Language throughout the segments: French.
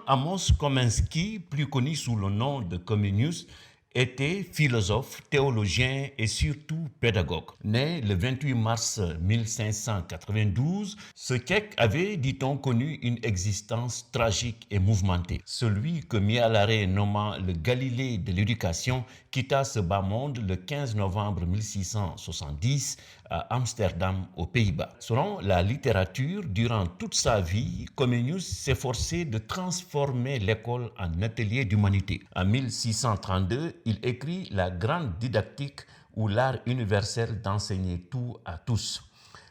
Amos Komenski, plus connu sous le nom de Comenius, était philosophe, théologien et surtout pédagogue. Né le 28 mars 1592, ce Tchèque avait, dit-on, connu une existence tragique et mouvementée. Celui que Mialaré nomma le Galilée de l'éducation quitta ce bas monde le 15 novembre 1670 à Amsterdam, aux Pays-Bas. Selon la littérature, durant toute sa vie, Comenius s'efforçait de transformer l'école en atelier d'humanité. En 1632, il écrit La Grande Didactique ou l'art universel d'enseigner tout à tous.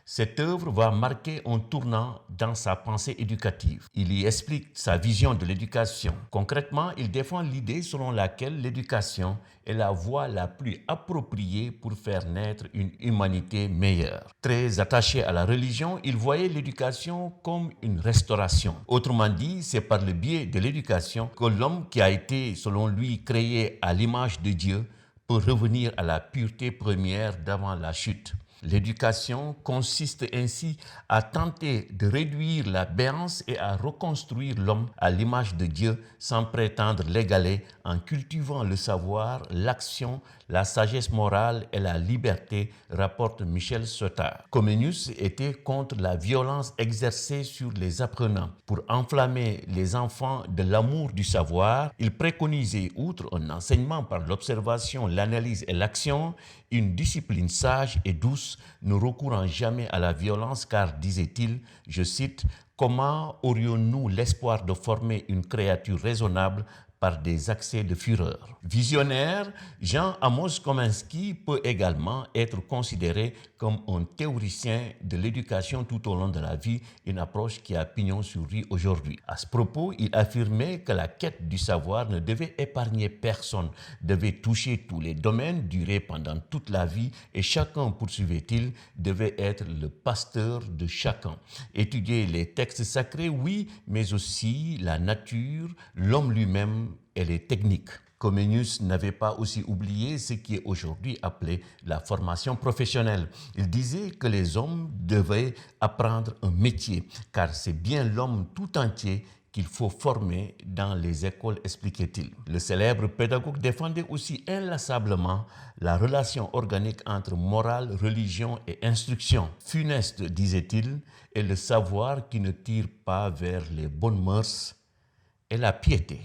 Cette œuvre va marquer un tournant dans sa pensée éducative. Il y explique sa vision de l'éducation. Concrètement, il défend l'idée selon laquelle l'éducation est la voie la plus appropriée pour faire naître une humanité meilleure. Très attaché à la religion, il voyait l'éducation comme une restauration. Autrement dit, c'est par le biais de l'éducation que l'homme qui a été, selon lui, créé à l'image de Dieu peut revenir à la pureté première d'avant la chute. L'éducation consiste ainsi à tenter de réduire l'aberrance et à reconstruire l'homme à l'image de Dieu sans prétendre l'égaler en cultivant le savoir, l'action, la sagesse morale et la liberté, rapporte Michel Soetard. Comenius était contre la violence exercée sur les apprenants. Pour enflammer les enfants de l'amour du savoir, il préconisait, outre un enseignement par l'observation, l'analyse et l'action, une discipline sage et douce, ne recourant jamais à la violence, car, disait-il, je cite, « Comment aurions-nous l'espoir de former une créature raisonnable par des accès de fureur ?» Visionnaire, Jean Amos Komenski peut également être considéré comme un théoricien de l'éducation tout au long de la vie, une approche qui a pignon sur rue aujourd'hui. À ce propos, il affirmait que la quête du savoir ne devait épargner personne, devait toucher tous les domaines, durer pendant toute la vie, et chacun, poursuivait-il, devait être le pasteur de chacun. Étudier les textes sacrés, oui, mais aussi la nature, l'homme lui-même et les techniques. Comenius n'avait pas aussi oublié ce qui est aujourd'hui appelé la formation professionnelle. Il disait que les hommes devaient apprendre un métier, car c'est bien l'homme tout entier qu'il faut former dans les écoles, expliquait-il. Le célèbre pédagogue défendait aussi inlassablement la relation organique entre morale, religion et instruction. Funeste, disait-il, est le savoir qui ne tire pas vers les bonnes mœurs et la piété.